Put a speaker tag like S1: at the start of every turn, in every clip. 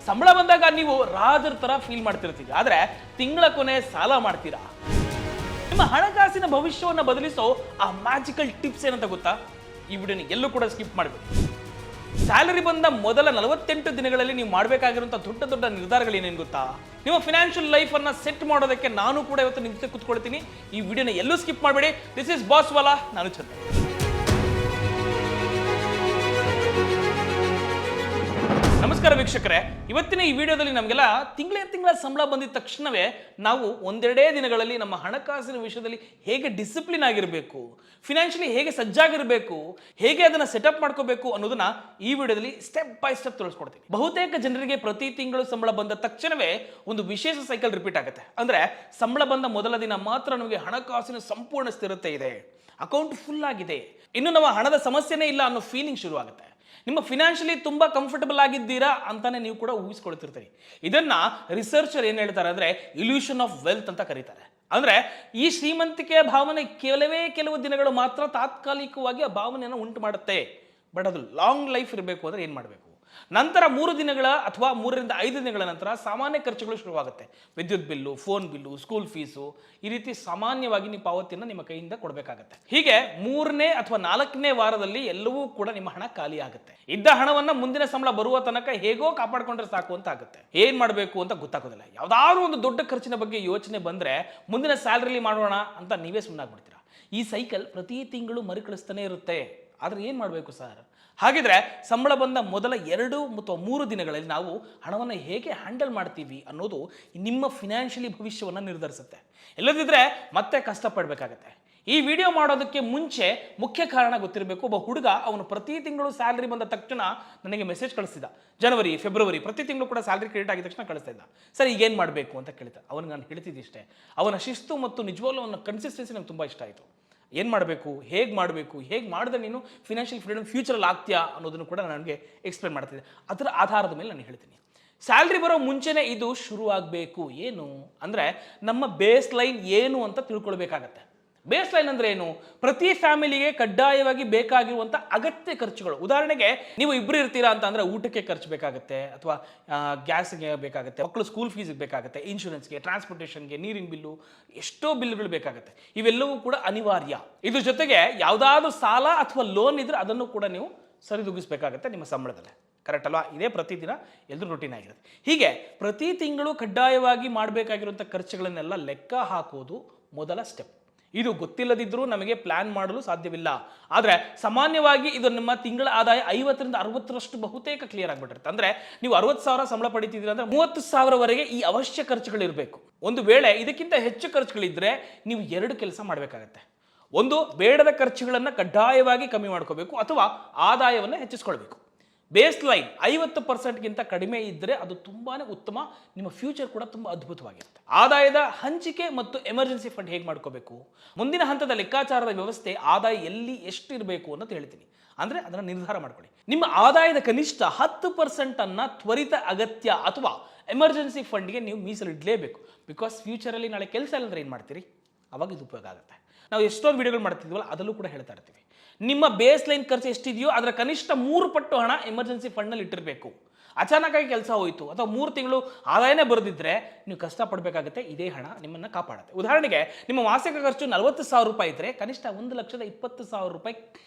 S1: ಸಂಬಳ ಬಂದಾಗ ನೀವು ರಾಜರ ತರ ಫೀಲ್ ಮಾಡ್ತಿರ್ತೀವಿ, ಆದ್ರೆ ತಿಂಗಳ ಕೊನೆ ಸಾಲ ಮಾಡ್ತೀರಾ? ನಿಮ್ಮ ಹಣಕಾಸಿನ ಭವಿಷ್ಯವನ್ನು ಬದಲಿಸೋ ಆ ಮ್ಯಾಜಿಕಲ್ ಟಿಪ್ಸ್ ಏನಂತ ಗೊತ್ತಾ? ಈ ವಿಡಿಯೋನ ಎಲ್ಲೂ ಕೂಡ ಸ್ಕಿಪ್ ಮಾಡಬೇಡಿ. ಸ್ಯಾಲರಿ ಬಂದ ಮೊದಲ 48 ದಿನಗಳಲ್ಲಿ ನೀವು ಮಾಡಬೇಕಾಗಿರುವಂತಹ ದೊಡ್ಡ ದೊಡ್ಡ ನಿರ್ಧಾರಗಳು ಏನೇನು ಗೊತ್ತಾ? ನಿಮ್ಮ ಫಿನಾನ್ಷಿಯಲ್ ಲೈಫ್ ಅನ್ನ ಸೆಟ್ ಮಾಡೋದಕ್ಕೆ ನಾನು ಕೂಡ ಇವತ್ತು ನಿಮ್ಮ ಜೊತೆ ಕೂತ್ಕೊಳ್ತೀನಿ. ಈ ವಿಡಿಯೋನ ಎಲ್ಲೂ ಸ್ಕಿಪ್ ಮಾಡಬೇಡಿ. ದಿಸ್ ಇಸ್ ಬಾಸ್ ವಾಲಾ, ನಾನು ಚಂದ್ರ. ನಮಸ್ಕಾರ ವೀಕ್ಷಕರೇ, ಇವತ್ತಿನ ಈ ವಿಡಿಯೋದಲ್ಲಿ ನಮಗೆಲ್ಲ ತಿಂಗಳ ಸಂಬಳ ಬಂದಿದ ತಕ್ಷಣವೇ ನಾವು ಒಂದೆರಡೇ ದಿನಗಳಲ್ಲಿ ನಮ್ಮ ಹಣಕಾಸಿನ ವಿಷಯದಲ್ಲಿ ಹೇಗೆ ಡಿಸಿಪ್ಲಿನ್ ಆಗಿರಬೇಕು, ಫಿನಾನ್ಷಿಯಲಿ ಹೇಗೆ ಸಜ್ಜಾಗಿರಬೇಕು, ಹೇಗೆ ಅದನ್ನ ಸೆಟಪ್ ಮಾಡ್ಕೋಬೇಕು ಅನ್ನೋದನ್ನ ಈ ವಿಡಿಯೋದಲ್ಲಿ ಸ್ಟೆಪ್ ಬೈ ಸ್ಟೆಪ್ ತಿಳಿಸ್ಕೊಡ್ತೀನಿ. ಬಹುತೇಕ ಜನರಿಗೆ ಪ್ರತಿ ತಿಂಗಳು ಸಂಬಳ ಬಂದ ತಕ್ಷಣವೇ ಒಂದು ವಿಶೇಷ ಸೈಕಲ್ ರಿಪೀಟ್ ಆಗುತ್ತೆ. ಅಂದ್ರೆ ಸಂಬಳ ಬಂದ ಮೊದಲ ದಿನ ಮಾತ್ರ ನಮಗೆ ಹಣಕಾಸಿನ ಸಂಪೂರ್ಣ ಸ್ಥಿರತೆ ಇದೆ, ಅಕೌಂಟ್ ಫುಲ್ ಆಗಿದೆ, ಇನ್ನು ನಮ್ಮ ಹಣದ ಸಮಸ್ಯೆನೇ ಇಲ್ಲ ಅನ್ನೋ ಫೀಲಿಂಗ್ ಶುರುವಾಗುತ್ತೆ. ನಿಮ್ಮ ಫಿನಾನ್ಷಿಯಲಿ ತುಂಬಾ ಕಂಫರ್ಟಬಲ್ ಆಗಿದ್ದೀರಾ ಅಂತಾನೆ ನೀವು ಕೂಡ ಊಹಿಸ್ಕೊಳ್ತಿರ್ತೀರಿ. ಇದನ್ನ ರಿಸರ್ಚರ್ ಏನ್ ಹೇಳ್ತಾರೆ ಅಂದ್ರೆ ಇಲ್ಯೂಷನ್ ಆಫ್ ವೆಲ್ತ್ ಅಂತ ಕರೀತಾರೆ. ಅಂದ್ರೆ ಈ ಶ್ರೀಮಂತಿಕೆಯ ಭಾವನೆ ಕೆಲವು ದಿನಗಳು ಮಾತ್ರ ತಾತ್ಕಾಲಿಕವಾಗಿ ಆ ಭಾವನೆಯನ್ನು ಉಂಟು ಮಾಡುತ್ತೆ. ಬಟ್ ಅದು ಲಾಂಗ್ ಲೈಫ್ ಇರಬೇಕು ಅಂದ್ರೆ ಏನ್ ಮಾಡಬೇಕು? ನಂತರ 3 ದಿನಗಳ ಅಥವಾ 3 ರಿಂದ 5 ದಿನಗಳ ನಂತರ ಸಾಮಾನ್ಯ ಖರ್ಚುಗಳು ಶುರುವಾಗುತ್ತೆ. ವಿದ್ಯುತ್ bill, phone bill, school fees, ಈ ರೀತಿ ಸಾಮಾನ್ಯವಾಗಿ ನೀವು ಪಾವತಿಯನ್ನು ನಿಮ್ಮ ಕೈಯಿಂದ ಕೊಡಬೇಕಾಗತ್ತೆ. ಹೀಗೆ 3ನೇ ಅಥವಾ 4ನೇ ವಾರದಲ್ಲಿ ಎಲ್ಲವೂ ಕೂಡ ನಿಮ್ಮ ಹಣ ಖಾಲಿ ಆಗುತ್ತೆ. ಇದ್ದ ಹಣವನ್ನ ಮುಂದಿನ ಸಂಬಳ ಬರುವ ತನಕ ಹೇಗೋ ಕಾಪಾಡ್ಕೊಂಡ್ರೆ ಸಾಕು ಅಂತ ಆಗುತ್ತೆ. ಏನ್ ಮಾಡಬೇಕು ಅಂತ ಗೊತ್ತಾಗೋದಿಲ್ಲ. ಯಾವ್ದಾದ್ರು ಒಂದು ದೊಡ್ಡ ಖರ್ಚಿನ ಬಗ್ಗೆ ಯೋಚನೆ ಬಂದ್ರೆ ಮುಂದಿನ ಸ್ಯಾಲರಿಲಿ ಮಾಡೋಣ ಅಂತ ನೀವೇ ಸುಮ್ಮನಾಗ್ಬಿಡ್ತೀರಾ. ಈ ಸೈಕಲ್ ಪ್ರತಿ ತಿಂಗಳು ಮರುಕಳಿಸ್ತಾನೆ ಇರುತ್ತೆ. ಆದ್ರೆ ಏನ್ ಮಾಡಬೇಕು ಸರ್? ಹಾಗಿದ್ರೆ ಸಂಬಳ ಬಂದ ಮೊದಲ 2 ಅಥವಾ 3 ದಿನಗಳಲ್ಲಿ ನಾವು ಹಣವನ್ನು ಹೇಗೆ ಹ್ಯಾಂಡಲ್ ಮಾಡ್ತೀವಿ ಅನ್ನೋದು ನಿಮ್ಮ ಫಿನಾನ್ಷಿಯಲಿ ಭವಿಷ್ಯವನ್ನು ನಿರ್ಧರಿಸುತ್ತೆ. ಇಲ್ಲದಿದ್ರೆ ಮತ್ತೆ ಕಷ್ಟಪಡಬೇಕಾಗತ್ತೆ. ಈ ವಿಡಿಯೋ ಮಾಡೋದಕ್ಕೆ ಮುಂಚೆ ಮುಖ್ಯ ಕಾರಣ ಗೊತ್ತಿರಬೇಕು. ಒಬ್ಬ ಹುಡುಗ ಅವನು ಪ್ರತಿ ತಿಂಗಳು ಸ್ಯಾಲರಿ ಬಂದ ತಕ್ಷಣ ನನಗೆ ಮೆಸೇಜ್ ಕಳಿಸ್ತಿದ್ದ. ಜನವರಿ, ಫೆಬ್ರವರಿ ಪ್ರತಿ ತಿಂಗಳು ಕೂಡ ಸ್ಯಾಲರಿ ಕ್ರೆಡಿಟ್ ಆಗಿದ ತಕ್ಷಣ ಕಳಿಸ್ತಾ ಇದ್ದ. ಸರ್ ಈಗೇನು ಮಾಡಬೇಕು ಅಂತ ಕೇಳ್ತಾ ಅವನಿಗೆ ನಾನು ಹೇಳ್ತಿದ್ದಿಷ್ಟೇ, ಅವನ ಶಿಸ್ತು ಮತ್ತು ನಿಜವಾಗ್ಲೂ ಅವನ ಕನ್ಸಿಸ್ಟೆನ್ಸಿ ನಂಗೆ ತುಂಬ ಇಷ್ಟ ಆಯಿತು. ಏನು ಮಾಡಬೇಕು, ಹೇಗೆ ಮಾಡಿದ್ರೆ ನೀನು ಫಿನಾನ್ಷಿಯಲ್ ಫ್ರೀಡಮ್ ಫ್ಯೂಚರಲ್ಲಿ ಆಗ್ತೀಯಾ ಅನ್ನೋದನ್ನು ಕೂಡ ನನಗೆ ಎಕ್ಸ್ಪ್ಲೇನ್ ಮಾಡ್ತಿದ್ದೆ. ಅದರ ಆಧಾರದ ಮೇಲೆ ನಾನು ಹೇಳ್ತೀನಿ. ಸ್ಯಾಲ್ರಿ ಬರೋ ಮುಂಚೆನೇ ಇದು ಶುರು ಆಗಬೇಕು. ಏನು ಅಂದರೆ ನಮ್ಮ ಬೇಸ್ ಲೈನ್ ಏನು ಅಂತ ತಿಳ್ಕೊಳ್ಬೇಕಾಗತ್ತೆ. ಬೇಸ್ ಲೈನ್ ಅಂದ್ರೆ ಏನು? ಪ್ರತಿ ಫ್ಯಾಮಿಲಿಗೆ ಕಡ್ಡಾಯವಾಗಿ ಬೇಕಾಗಿರುವಂಥ ಅಗತ್ಯ ಖರ್ಚುಗಳು. ಉದಾಹರಣೆಗೆ ನೀವು ಇಬ್ಬರು ಇರ್ತೀರಾ ಅಂತ ಅಂದರೆ ಊಟಕ್ಕೆ ಖರ್ಚು ಬೇಕಾಗುತ್ತೆ, ಅಥವಾ ಗ್ಯಾಸ್ಗೆ ಬೇಕಾಗುತ್ತೆ, ಮಕ್ಕಳು ಸ್ಕೂಲ್ ಫೀಸ್ಗೆ ಬೇಕಾಗುತ್ತೆ, ಇನ್ಶೂರೆನ್ಸ್ಗೆ, ಟ್ರಾನ್ಸ್ಪೋರ್ಟೇಷನ್ಗೆ, ನೀರಿನ ಬಿಲ್ಲು, ಎಷ್ಟೋ ಬಿಲ್ಗಳು ಬೇಕಾಗುತ್ತೆ. ಇವೆಲ್ಲವೂ ಕೂಡ ಅನಿವಾರ್ಯ. ಇದ್ರ ಜೊತೆಗೆ ಯಾವುದಾದ್ರೂ ಸಾಲ ಅಥವಾ ಲೋನ್ ಇದ್ರೆ ಅದನ್ನು ಕೂಡ ನೀವು ಸರಿದೂಗಿಸ್ಬೇಕಾಗತ್ತೆ ನಿಮ್ಮ ಸಂಬಳದಲ್ಲೇ. ಕರೆಕ್ಟ್ ಅಲ್ವಾ? ಇದೇ ಪ್ರತಿದಿನ ಎಲ್ಲರೂ ರೂಟೀನ್ ಆಗಿರುತ್ತೆ. ಹೀಗೆ ಪ್ರತಿ ತಿಂಗಳು ಕಡ್ಡಾಯವಾಗಿ ಮಾಡಬೇಕಾಗಿರುವಂಥ ಖರ್ಚುಗಳನ್ನೆಲ್ಲ ಲೆಕ್ಕ ಹಾಕೋದು ಮೊದಲ ಸ್ಟೆಪ್. ಇದು ಗೊತ್ತಿಲ್ಲದಿದ್ರೂ ನಮಗೆ ಪ್ಲಾನ್ ಮಾಡಲು ಸಾಧ್ಯವಿಲ್ಲ. ಆದರೆ ಸಾಮಾನ್ಯವಾಗಿ ಇದು ನಿಮ್ಮ ತಿಂಗಳ ಆದಾಯ 50 ರಿಂದ 60ರಷ್ಟು ಬಹುತೇಕ ಕ್ಲಿಯರ್ ಆಗಿಬಿಟ್ಟಿರುತ್ತೆ. ಅಂದ್ರೆ ನೀವು 60,000 ಸಂಬಳ ಪಡಿತಿದ್ದೀರಾ ಅಂದ್ರೆ 30,000ವರೆಗೆ ಈ ಅವಶ್ಯ ಖರ್ಚುಗಳು ಇರಬೇಕು. ಒಂದು ವೇಳೆ ಇದಕ್ಕಿಂತ ಹೆಚ್ಚು ಖರ್ಚುಗಳಿದ್ರೆ ನೀವು 2 ಕೆಲಸ ಮಾಡಬೇಕಾಗತ್ತೆ. ಒಂದು, ಬೇಡದ ಖರ್ಚುಗಳನ್ನು ಕಡ್ಡಾಯವಾಗಿ ಕಮ್ಮಿ ಮಾಡ್ಕೋಬೇಕು, ಅಥವಾ ಆದಾಯವನ್ನು ಹೆಚ್ಚಿಸ್ಕೊಳ್ಬೇಕು. ಬೇಸ್ ಲೈನ್ 50%ಗಿಂತ ಕಡಿಮೆ ಇದ್ದರೆ ಅದು ತುಂಬಾನೇ ಉತ್ತಮ. ನಿಮ್ಮ ಫ್ಯೂಚರ್ ಕೂಡ ತುಂಬ ಅದ್ಭುತವಾಗಿರುತ್ತೆ. ಆದಾಯದ ಹಂಚಿಕೆ ಮತ್ತು ಎಮರ್ಜೆನ್ಸಿ ಫಂಡ್ ಹೇಗೆ ಮಾಡ್ಕೋಬೇಕು, ಮುಂದಿನ ಹಂತದ ಲೆಕ್ಕಾಚಾರದ ವ್ಯವಸ್ಥೆ, ಆದಾಯ ಎಲ್ಲಿ ಎಷ್ಟು ಇರಬೇಕು ಅಂತ ಹೇಳ್ತೀನಿ. ಅಂದ್ರೆ ಅದನ್ನು ನಿರ್ಧಾರ ಮಾಡ್ಕೊಳ್ಳಿ. ನಿಮ್ಮ ಆದಾಯದ ಕನಿಷ್ಠ 10% ಅನ್ನ ತ್ವರಿತ ಅಗತ್ಯ ಅಥವಾ ಎಮರ್ಜೆನ್ಸಿ ಫಂಡ್ಗೆ ನೀವು ಮೀಸಲಿಡಲೇಬೇಕು. ಬಿಕಾಸ್ ಫ್ಯೂಚರಲ್ಲಿ ನಾಳೆ ಕೆಲಸ ಇಲ್ಲಂದ್ರೆ ಏನು ಮಾಡ್ತೀರಿ? ಅವಾಗ ಇದು ಉಪಯೋಗ ಆಗುತ್ತೆ. ನಾವು ಎಷ್ಟೊಂದು ವಿಡಿಯೋಗಳು ಮಾಡ್ತಿದ್ವಲ್ಲ, ಅದರಲ್ಲೂ ಕೂಡ ಹೇಳ್ತಾ ಇರ್ತೀವಿ. ನಿಮ್ಮ ಬೇಸ್ ಲೈನ್ ಖರ್ಚು ಎಷ್ಟಿದೆಯೋ ಅದರ ಕನಿಷ್ಠ 3 ಪಟ್ಟು ಹಣ ಎಮರ್ಜೆನ್ಸಿ ಫಂಡ್ನಲ್ಲಿ ಇಟ್ಟಿರಬೇಕು. ಅಚಾನಕ್ಕಾಗಿ ಕೆಲಸ ಹೋಯಿತು ಅಥವಾ 3 ತಿಂಗಳು ಆದಾಯನೇ ಬರೆದಿದ್ರೆ ನೀವು ಕಷ್ಟಪಡಬೇಕಾಗುತ್ತೆ. ಇದೇ ಹಣ ನಿಮ್ಮನ್ನು ಕಾಪಾಡುತ್ತೆ. ಉದಾಹರಣೆಗೆ ನಿಮ್ಮ ಮಾಸಿಕ ಖರ್ಚು 40,000 ರೂಪಾಯಿ ಇದ್ದರೆ ಕನಿಷ್ಠ 1,20,000 ರೂಪಾಯಿ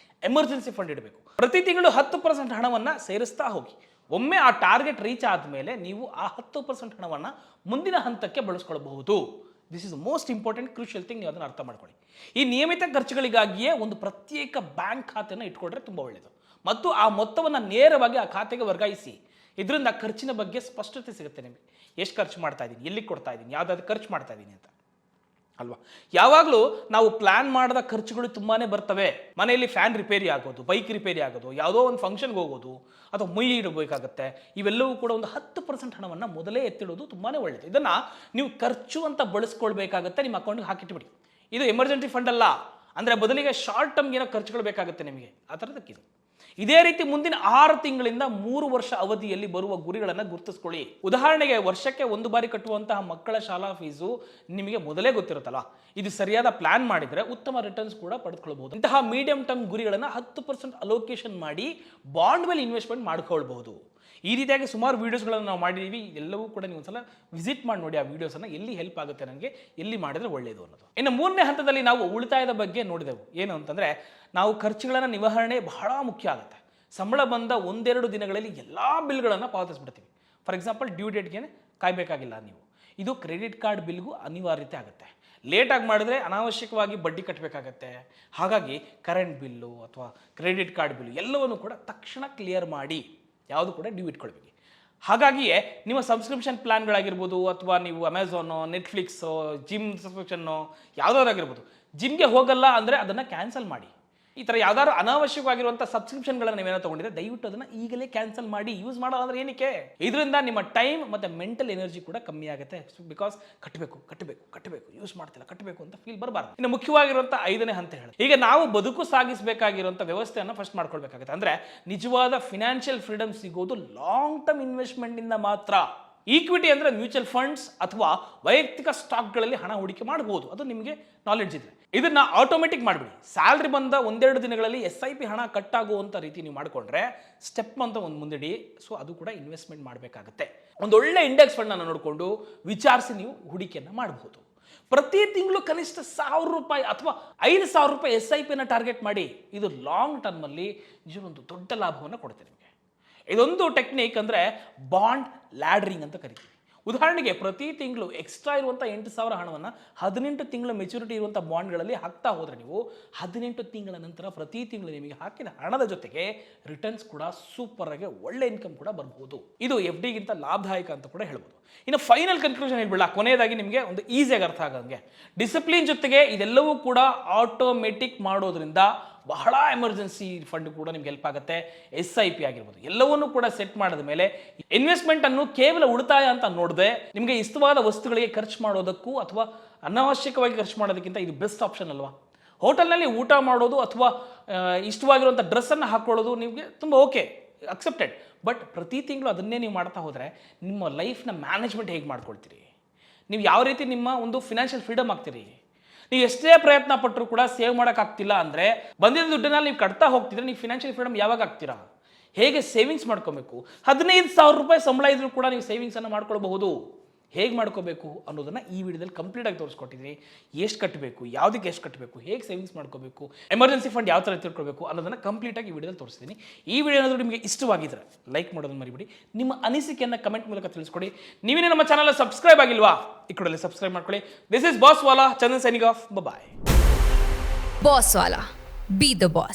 S1: ಎಮರ್ಜೆನ್ಸಿ ಫಂಡ್ ಇಡಬೇಕು. ಪ್ರತಿ ತಿಂಗಳು 10% ಹಣವನ್ನು ಸೇರಿಸ್ತಾ ಹೋಗಿ. ಒಮ್ಮೆ ಆ ಟಾರ್ಗೆಟ್ ರೀಚ್ ಆದಮೇಲೆ ನೀವು ಆ 10% ಹಣವನ್ನು ಮುಂದಿನ ಹಂತಕ್ಕೆ ಬಳಸ್ಕೊಳ್ಬಹುದು. This is most important crucial thing. ನೀವು ಅದನ್ನು ಅರ್ಥ ಮಾಡ್ಕೊಳ್ಳಿ. ಈ ನಿಯಮಿತ ಖರ್ಚುಗಳಿಗಾಗಿಯೇ ಒಂದು ಪ್ರತ್ಯೇಕ ಬ್ಯಾಂಕ್ ಖಾತೆಯನ್ನು ಇಟ್ಕೊಂಡ್ರೆ ತುಂಬ ಒಳ್ಳೆಯದು. ಮತ್ತು ಆ ಮೊತ್ತವನ್ನು ನೇರವಾಗಿ ಆ ಖಾತೆಗೆ ವರ್ಗಾಯಿಸಿ. ಇದರಿಂದ ಖರ್ಚಿನ ಬಗ್ಗೆ ಸ್ಪಷ್ಟತೆ ಸಿಗುತ್ತೆ ನಿಮಗೆ. ಎಷ್ಟು ಖರ್ಚು ಮಾಡ್ತಾ ಇದ್ದೀನಿ, ಎಲ್ಲಿಗೆ ಕೊಡ್ತಾ ಇದ್ದೀನಿ, ಯಾವುದಾದ್ರು ಖರ್ಚು ಮಾಡ್ತಾ ಇದ್ದೀನಿ ಅಂತ ಅಲ್ವಾ? ಯಾವಾಗಲೂ ನಾವು ಪ್ಲಾನ್ ಮಾಡಿದ ಖರ್ಚುಗಳು ತುಂಬಾನೇ ಬರ್ತವೆ. ಮನೆಯಲ್ಲಿ ಫ್ಯಾನ್ ರಿಪೇರಿ ಆಗೋದು, ಬೈಕ್ ರಿಪೇರಿ ಆಗೋದು, ಯಾವುದೋ ಒಂದು ಫಂಕ್ಷನ್ಗೆ ಹೋಗೋದು, ಅಥವಾ ಮುಯಿ ಇಡಬೇಕಾಗತ್ತೆ. ಇವೆಲ್ಲವೂ ಕೂಡ ಒಂದು 10% ಹಣವನ್ನು ಮೊದಲೇ ಎತ್ತಿಡೋದು ತುಂಬಾನೇ ಒಳ್ಳೆಯದು. ಇದನ್ನ ನೀವು ಖರ್ಚು ಅಂತ ಬಳಸ್ಕೊಳ್ಬೇಕಾಗತ್ತೆ. ನಿಮ್ಮ ಅಕೌಂಟ್ಗೆ ಹಾಕಿಟ್ಬಿಡಿ. ಇದು ಎಮರ್ಜೆನ್ಸಿ ಫಂಡ್ ಅಲ್ಲ. ಅಂದರೆ ಬದಲಿಗೆ ಶಾರ್ಟ್ ಟರ್ಮ್ಗೆ ಏನೋ ಖರ್ಚುಗಳು ಬೇಕಾಗುತ್ತೆ ನಿಮಗೆ, ಆ ಥರದಕ್ಕಿದು. ಇದೇ ರೀತಿ ಮುಂದಿನ 6 ತಿಂಗಳಿಂದ 3 ವರ್ಷ ಅವಧಿಯಲ್ಲಿ ಬರುವ ಗುರಿಗಳನ್ನು ಗುರುತಿಸ್ಕೊಳ್ಳಿ. ಉದಾಹರಣೆಗೆ ವರ್ಷಕ್ಕೆ 1 ಬಾರಿ ಕಟ್ಟುವಂತಹ ಮಕ್ಕಳ ಶಾಲಾ ಫೀಸು ನಿಮಗೆ ಮೊದಲೇ ಗೊತ್ತಿರುತ್ತಲ್ಲ. ಇದು ಸರಿಯಾದ ಪ್ಲಾನ್ ಮಾಡಿದರೆ ಉತ್ತಮ ರಿಟರ್ನ್ಸ್ ಕೂಡ ಪಡೆದುಕೊಳ್ಳಬಹುದು. ಇಂತಹ ಮೀಡಿಯಂ ಟರ್ಮ್ ಗುರಿಗಳನ್ನು 10% ಅಲೋಕೇಶನ್ ಮಾಡಿ ಬಾಂಡ್ ಮೇಲೆ ಇನ್ವೆಸ್ಟ್ಮೆಂಟ್ ಮಾಡ್ಕೊಳ್ಬಹುದು. ಈ ರೀತಿಯಾಗಿ ಸುಮಾರು ವೀಡಿಯೋಸ್ಗಳನ್ನು ನಾವು ಮಾಡಿದ್ದೀವಿ. ಎಲ್ಲವೂ ಕೂಡ ನೀವು ಒಂದ್ಸಲ ವಿಸಿಟ್ ಮಾಡಿ ನೋಡಿ ಆ ವೀಡಿಯೋಸನ್ನು, ಎಲ್ಲಿ ಹೆಲ್ಪ್ ಆಗುತ್ತೆ ನನಗೆ, ಎಲ್ಲಿ ಮಾಡಿದ್ರೆ ಒಳ್ಳೆಯದು ಅನ್ನೋದು. ಇನ್ನು 3ನೇ ಹಂತದಲ್ಲಿ ನಾವು ಉಳಿತಾಯದ ಬಗ್ಗೆ ನೋಡಿದೆವು. ಏನು ಅಂತಂದರೆ, ನಾವು ಖರ್ಚುಗಳನ್ನು ನಿರ್ವಹಣೆ ಬಹಳ ಮುಖ್ಯ ಆಗುತ್ತೆ. ಸಂಬಳ ಬಂದ 1-2 ದಿನಗಳಲ್ಲಿ ಎಲ್ಲ ಬಿಲ್ಗಳನ್ನು ಪಾವತಿಸ್ಬಿಡ್ತೀವಿ. ಫಾರ್ ಎಕ್ಸಾಂಪಲ್, ಡ್ಯೂ ಡೇಟ್ಗೆ ಕಾಯಬೇಕಾಗಿಲ್ಲ ನೀವು. ಇದು ಕ್ರೆಡಿಟ್ ಕಾರ್ಡ್ ಬಿಲ್ಗೂ ಅನಿವಾರ್ಯತೆ ಆಗುತ್ತೆ. ಲೇಟಾಗಿ ಮಾಡಿದ್ರೆ ಅನಾವಶ್ಯಕವಾಗಿ ಬಡ್ಡಿ ಕಟ್ಟಬೇಕಾಗತ್ತೆ. ಹಾಗಾಗಿ ಕರೆಂಟ್ ಬಿಲ್ಲು ಅಥವಾ ಕ್ರೆಡಿಟ್ ಕಾರ್ಡ್ ಬಿಲ್ಲು ಎಲ್ಲವನ್ನು ಕೂಡ ತಕ್ಷಣ ಕ್ಲಿಯರ್ ಮಾಡಿ, ಯಾವುದು ಕೂಡ ಡ್ಯೂ ಇಟ್ಕೊಳ್ಬೇಕು. ಹಾಗಾಗಿಯೇ ನಿಮ್ಮ ಸಬ್ಸ್ಕ್ರಿಪ್ಷನ್ ಪ್ಲಾನ್ಗಳಾಗಿರ್ಬೋದು, ಅಥವಾ ನೀವು ಅಮೆಝಾನೋ, ನೆಟ್ಫ್ಲಿಕ್ಸೋ, ಜಿಮ್ ಸಬ್ಸ್ಕ್ರಿಪ್ಷನ್ನೋ ಯಾವುದಾದ್ರಾಗಿರ್ಬೋದು, ಜಿಮ್ಗೆ ಹೋಗಲ್ಲ ಅಂದರೆ ಅದನ್ನು ಕ್ಯಾನ್ಸಲ್ ಮಾಡಿ. ಈ ಥರ ಯಾವ್ದಾದ್ರು ಅನಾವಶ್ಯಕವಾಗಿರುವಂಥ ಸಬ್ಸ್ಕ್ರಿಪ್ಷನ್ಗಳನ್ನು ನೀವೇನೋ ತೊಗೊಂಡಿದ್ರೆ ದಯವಿಟ್ಟು ಅದನ್ನು ಈಗಲೇ ಕ್ಯಾನ್ಸಲ್ ಮಾಡಿ. ಯೂಸ್ ಮಾಡೋದು ಅಂದರೆ ಏನಕ್ಕೆ? ಇದರಿಂದ ನಿಮ್ಮ ಟೈಮ್ ಮತ್ತು ಮೆಂಟಲ್ ಎನರ್ಜಿ ಕೂಡ ಕಮ್ಮಿ ಆಗುತ್ತೆ. ಬಿಕಾಸ್ ಕಟ್ಟಬೇಕು ಯೂಸ್ ಮಾಡ್ತಿಲ್ಲ, ಕಟ್ಟಬೇಕು ಅಂತ ಫೀಲ್ ಬರಬಾರ್ದು. ಇನ್ನು ಮುಖ್ಯವಾಗಿರುವಂಥ 5ನೇ ಹಂತ ಹೇಳಿ, ಈಗ ನಾವು ಬದುಕು ಸಾಗಿಸಬೇಕಾಗಿರುವಂಥ ವ್ಯವಸ್ಥೆಯನ್ನು ಫಸ್ಟ್ ಮಾಡ್ಕೊಳ್ಬೇಕಾಗುತ್ತೆ. ಅಂದರೆ ನಿಜವಾದ ಫಿನಾನ್ಷಿಯಲ್ ಫ್ರೀಡಮ್ ಸಿಗೋದು ಲಾಂಗ್ ಟರ್ಮ್ ಇನ್ವೆಸ್ಟ್ಮೆಂಟಿಂದ ಮಾತ್ರ. ಈಕ್ವಿಟಿ ಅಂದರೆ ಮ್ಯೂಚುವಲ್ ಫಂಡ್ಸ್ ಅಥವಾ ವೈಯಕ್ತಿಕ ಸ್ಟಾಕ್ಗಳಲ್ಲಿ ಹಣ ಹೂಡಿಕೆ ಮಾಡಬಹುದು, ಅದು ನಿಮಗೆ ನಾಲೆಡ್ಜ್ ಇದೆ. ಇದನ್ನ ಆಟೋಮೆಟಿಕ್ ಮಾಡಿಬಿಡಿ. ಸ್ಯಾಲ್ರಿ ಬಂದ 1-2 ದಿನಗಳಲ್ಲಿ SIP ಹಣ ಕಟ್ಟಾಗುವಂಥ ರೀತಿ ನೀವು ಮಾಡಿಕೊಂಡ್ರೆ ಸ್ಟೆಪ್ ಅಂತ ಒಂದು ಮುಂದಿಡಿ. ಸೊ ಅದು ಕೂಡ ಇನ್ವೆಸ್ಟ್ಮೆಂಟ್ ಮಾಡಬೇಕಾಗುತ್ತೆ. ಒಂದೊಳ್ಳೆ ಇಂಡೆಕ್ಸ್ ಫಂಡನ್ನು ನೋಡಿಕೊಂಡು ವಿಚಾರಿಸಿ ನೀವು ಹೂಡಿಕೆಯನ್ನು ಮಾಡಬಹುದು. ಪ್ರತಿ ತಿಂಗಳು ಕನಿಷ್ಠ ₹1,000 ಅಥವಾ ₹5,000 SIPನ ಟಾರ್ಗೆಟ್ ಮಾಡಿ. ಇದು ಲಾಂಗ್ ಟರ್ಮಲ್ಲಿ ಒಂದು ದೊಡ್ಡ ಲಾಭವನ್ನು ಕೊಡುತ್ತೆ ನಿಮಗೆ. ಇದೊಂದು ಟೆಕ್ನಿಕ್ ಅಂದರೆ ಬಾಂಡ್ ಲ್ಯಾಡರಿಂಗ್ ಅಂತ ಕರಿತೀವಿ. ಉದಾಹರಣೆಗೆ ಪ್ರತಿ ತಿಂಗಳು ಎಕ್ಸ್ಟ್ರಾ ಇರುವಂಥ 8,000 ಹಣವನ್ನು 18 ತಿಂಗಳ ಮೆಚುರಿಟಿ ಇರುವಂಥ ಬಾಂಡ್ಗಳಲ್ಲಿ ಹಾಕ್ತಾ ಹೋದರೆ ನೀವು 18 ತಿಂಗಳ ನಂತರ ಪ್ರತಿ ತಿಂಗಳು ನಿಮಗೆ ಹಾಕಿದ ಹಣದ ಜೊತೆಗೆ ರಿಟರ್ನ್ಸ್ ಕೂಡ ಸೂಪರ್ ಆಗಿ ಒಳ್ಳೆ ಇನ್ಕಮ್ ಕೂಡ ಬರಬಹುದು. ಇದು FD ಗಿಂತ ಲಾಭದಾಯಕ ಅಂತ ಕೂಡ ಹೇಳ್ಬೋದು. ಇನ್ನು ಫೈನಲ್ ಕನ್ಕ್ಲೂಷನ್ ಹೇಳ್ಬಿಡಲ್ಲ, ಕೊನೆಯದಾಗಿ ನಿಮಗೆ ಒಂದು ಈಸಿಯಾಗಿ ಅರ್ಥ ಆಗಂಗೆ, ಡಿಸಿಪ್ಲಿನ್ ಜೊತೆಗೆ ಇದೆಲ್ಲವೂ ಕೂಡ ಆಟೋಮೆಟಿಕ್ ಮಾಡೋದ್ರಿಂದ ಬಹಳ ಎಮರ್ಜೆನ್ಸಿ ಫಂಡ್ ಕೂಡ ನಿಮ್ಗೆ ಹೆಲ್ಪ್ ಆಗುತ್ತೆ. SIP ಆಗಿರ್ಬೋದು, ಎಲ್ಲವನ್ನೂ ಕೂಡ ಸೆಟ್ ಮಾಡಿದ ಮೇಲೆ ಇನ್ವೆಸ್ಟ್ಮೆಂಟ್ ಅನ್ನು ಕೇವಲ ಉಳಿತಾಯ ಅಂತ ನೋಡದೆ ನಿಮಗೆ ಇಷ್ಟವಾದ ವಸ್ತುಗಳಿಗೆ ಖರ್ಚು ಮಾಡೋದಕ್ಕೂ ಅಥವಾ ಅನಾವಶ್ಯಕವಾಗಿ ಖರ್ಚು ಮಾಡೋದಕ್ಕಿಂತ ಇದು ಬೆಸ್ಟ್ ಆಪ್ಷನ್ ಅಲ್ವಾ? ಹೋಟೆಲ್ನಲ್ಲಿ ಊಟ ಮಾಡೋದು ಅಥವಾ ಇಷ್ಟವಾಗಿರುವಂಥ ಡ್ರೆಸ್ಸನ್ನು ಹಾಕೊಳ್ಳೋದು ನಿಮಗೆ ತುಂಬ ಓಕೆ, ಅಕ್ಸೆಪ್ಟೆಡ್. ಬಟ್ ಪ್ರತಿ ತಿಂಗಳು ಅದನ್ನೇ ನೀವು ಮಾಡ್ತಾ ಹೋದರೆ ನಿಮ್ಮ ಲೈಫ್ನ ಮ್ಯಾನೇಜ್ಮೆಂಟ್ ಹೇಗೆ ಮಾಡ್ಕೊಳ್ತೀರಿ? ನೀವು ಯಾವ ರೀತಿ ನಿಮ್ಮ ಒಂದು ಫಿನಾನ್ಷಿಯಲ್ ಫ್ರೀಡಮ್ ಆಗ್ತೀರಿ? ನೀವು ಎಷ್ಟೇ ಪ್ರಯತ್ನ ಪಟ್ಟರು ಕೂಡ ಸೇವ್ ಮಾಡೋಕ್ಕಾಗ್ತಿಲ್ಲ ಅಂದರೆ ಬಂದಿದ್ದ ದುಡ್ಡನ್ನ ನೀವು ಕಟ್ತಾ ಹೋಗ್ತಿದ್ರೆ ನೀವು ಫಿನಾನ್ಷಿಯಲ್ ಫ್ರೀಡಮ್ ಯಾವಾಗ ಆಗ್ತೀರಾ? ಹೇಗೆ ಸೇವಿಂಗ್ಸ್ ಮಾಡ್ಕೋಬೇಕು? ₹15,000 ಸಂಬಳ ಇದ್ರೂ ಕೂಡ ನೀವು ಸೇವಿಂಗ್ಸನ್ನು ಮಾಡ್ಕೊಳ್ಬಹುದು. ಹೇಗೆ ಮಾಡ್ಕೋಬೇಕು ಅನ್ನೋದನ್ನು ಈ ವಿಡಿಯೋದಲ್ಲಿ ಕಂಪ್ಲೀಟಾಗಿ ತೋರಿಸ್ಕೊಟ್ಟಿದ್ದೀನಿ. ಎಷ್ಟು ಕಟ್ಟಬೇಕು, ಯಾವುದಕ್ಕೆ ಎಷ್ಟು ಕಟ್ಟಬೇಕು, ಹೇಗೆ ಸೇವಿಂಗ್ಸ್ ಮಾಡ್ಕೋಬೇಕು, ಎಮರ್ಜೆನ್ಸಿ ಫಂಡ್ ಯಾವ ಥರ ತಿಳ್ಕೊಳ್ಬೇಕು ಅನ್ನೋದನ್ನು ಕಂಪ್ಲೀಟಾಗಿ ಈ ವಿಡಿಯೋದಲ್ಲಿ ತೋರಿಸ್ತೀನಿ. ಈ ವಿಡಿಯೋ ಏನಾದರೂ ನಿಮಗೆ ಇಷ್ಟವಾಗಿದ್ದರೆ ಲೈಕ್ ಮಾಡೋದನ್ನು ಮರಿಬಿಡಿ. ನಿಮ್ಮ ಅನಿಸಿಕೆಯನ್ನು ಕಮೆಂಟ್ ಮೂಲಕ ತಿಳಿಸ್ಕೊಡಿ. ನೀವೇನೇ ನಮ್ಮ ಚಾನಲ್ ಸಬ್ಸ್ಕ್ರೈಬ್ ಆಗಿಲ್ವಾ? ಈ ಕೂಡಲೇ ಸಬ್ಸ್ಕ್ರೈಬ್ ಮಾಡ್ಕೊಳ್ಳಿ. ದಿಸ್ ಇಸ್ ಬಾಸ್ ವಾಲಾ, Chandan signing off. Bye.
S2: Boss ವಾಲಾ, ಬಿ ದ ಬಾಸ್.